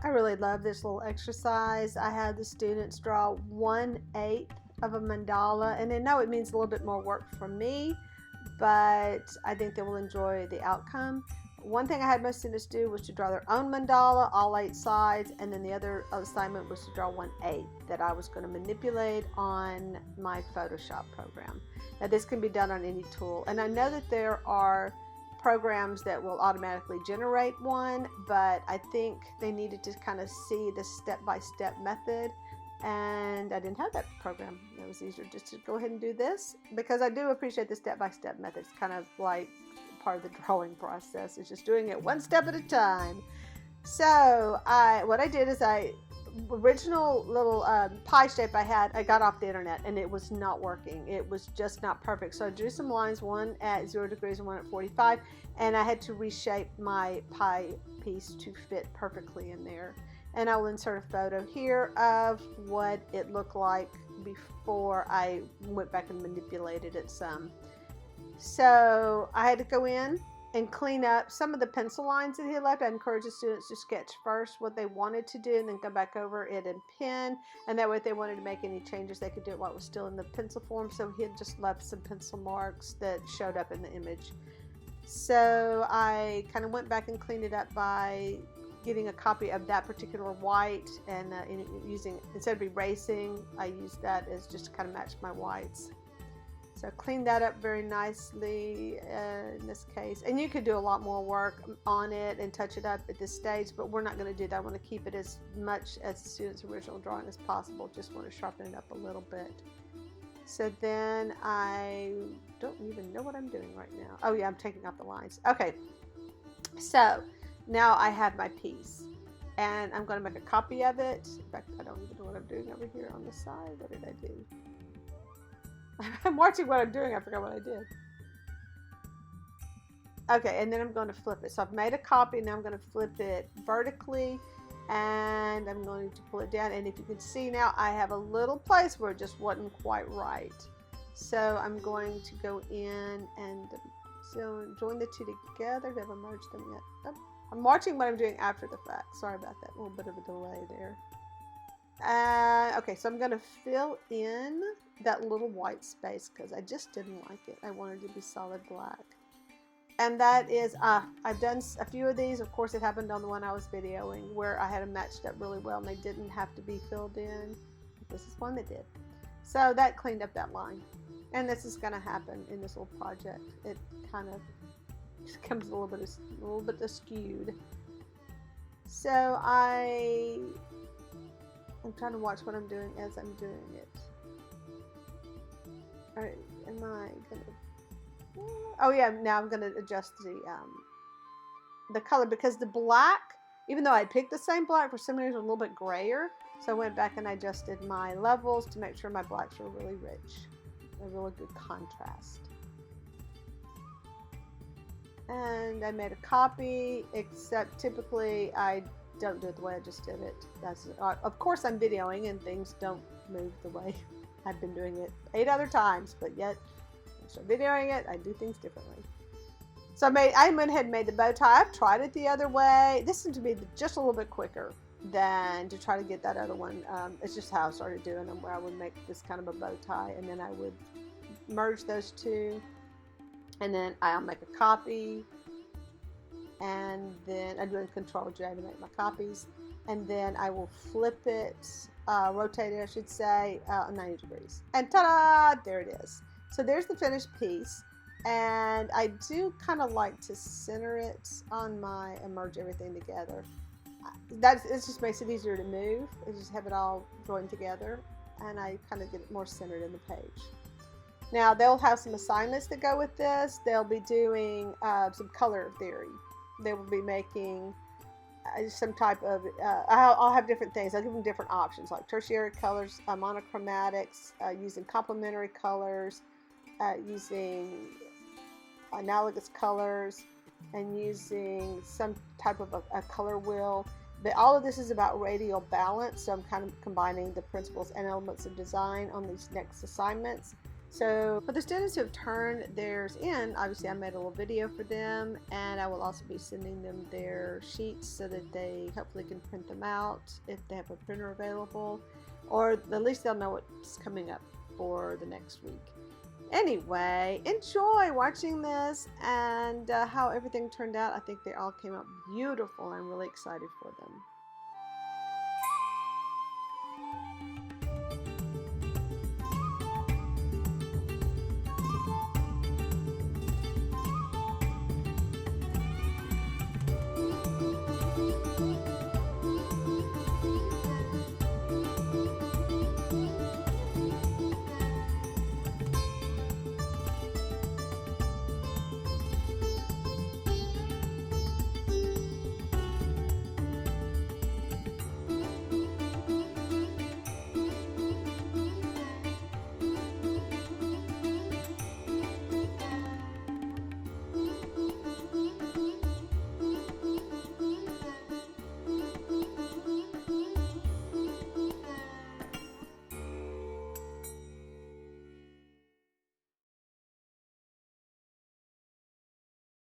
I really love this little exercise. I had the students draw 1/8 of a mandala, and I know it means a little bit more work for me, but I think they will enjoy the outcome. One thing I had most students do was to draw their own mandala, all 8 sides, and then the other assignment was to draw 1/8 that I was going to manipulate on my Photoshop program. Now this can be done on any tool, and I know that there are programs that will automatically generate one, but I think they needed to kind of see the step-by-step method, and I didn't have that program. It was easier just to go ahead and do this, because I do appreciate the step-by-step method. It's kind of like part of the drawing process. It's just doing it one step at a time. So what I did is original little pie shape I got off the internet, and it was not working. It was just not perfect. So I drew some lines, one at 0 degrees and one at 45, and I had to reshape my pie piece to fit perfectly in there. And I will insert a photo here of what it looked like before I went back and manipulated it some. So I had to go in and clean up some of the pencil lines that he had left. I encourage the students to sketch first what they wanted to do and then go back over it and pen. And that way if they wanted to make any changes, they could do it while it was still in the pencil form. So he had just left some pencil marks that showed up in the image. So I kind of went back and cleaned it up by getting a copy of that particular white, and using, instead of erasing, I used that as just to kind of match my whites. So clean that up very nicely in this case. And you could do a lot more work on it and touch it up at this stage, but we're not going to do that. I want to keep it as much as the student's original drawing as possible. Just want to sharpen it up a little bit. So then I don't even know what I'm doing right now. Oh yeah, I'm taking out the lines. Okay, so now I have my piece, and I'm going to make a copy of it. In fact, I don't even know what I'm doing over here on the side. What did I do? I'm watching what I'm doing. I forgot what I did. Okay, and then I'm going to flip it. So I've made a copy. Now I'm going to flip it vertically, and I'm going to pull it down. And if you can see now, I have a little place where it just wasn't quite right. So I'm going to go in and join the two together. Have I merged them yet? Oh, I'm watching what I'm doing after the fact. Sorry about that. A little bit of a delay there. Okay, so I'm going to fill in that little white space because I just didn't like it. I wanted it to be solid black. And that is, I've done a few of these. Of course, it happened on the one I was videoing where I had them matched up really well and they didn't have to be filled in. This is one that did. So that cleaned up that line. And this is going to happen in this little project. It kind of just comes a little bit skewed. So I'm trying to watch what I'm doing as I'm doing it. All right, am I gonna? Oh yeah, now I'm gonna adjust the color because the black, even though I picked the same black, for some reason it was a little bit grayer. So I went back and I adjusted my levels to make sure my blacks were really rich, a really good contrast. And I made a copy, except typically I don't do it the way I just did it. Of course I'm videoing and things don't move the way I've been doing it 8 other times, but yet when I start videoing it, I do things differently. So I went ahead and made the bow tie. I've tried it the other way. This seemed to be just a little bit quicker than to try to get that other one. It's just how I started doing them, where I would make this kind of a bow tie and then I would merge those two, and then I'll make a copy, and then I do a Control J to make my copies, and then I will flip it, rotate it I should say, 90 degrees, and ta-da, there it is. So there's the finished piece, and I do kind of like to center it on my, and merge everything together. It just makes it easier to move. I just have it all joined together, and I kind of get it more centered in the page. Now they'll have some assignments that go with this. They'll be doing some color theory. They will be making some type of, I'll have different things. I'll give them different options like tertiary colors, monochromatics, using complementary colors, using analogous colors, and using some type of a color wheel. But all of this is about radial balance, so I'm kind of combining the principles and elements of design on these next assignments. So for the students who have turned theirs in, obviously I made a little video for them, and I will also be sending them their sheets so that they hopefully can print them out if they have a printer available, or at least they'll know what's coming up for the next week. Anyway, enjoy watching this and how everything turned out. I think they all came out beautiful. I'm really excited for them.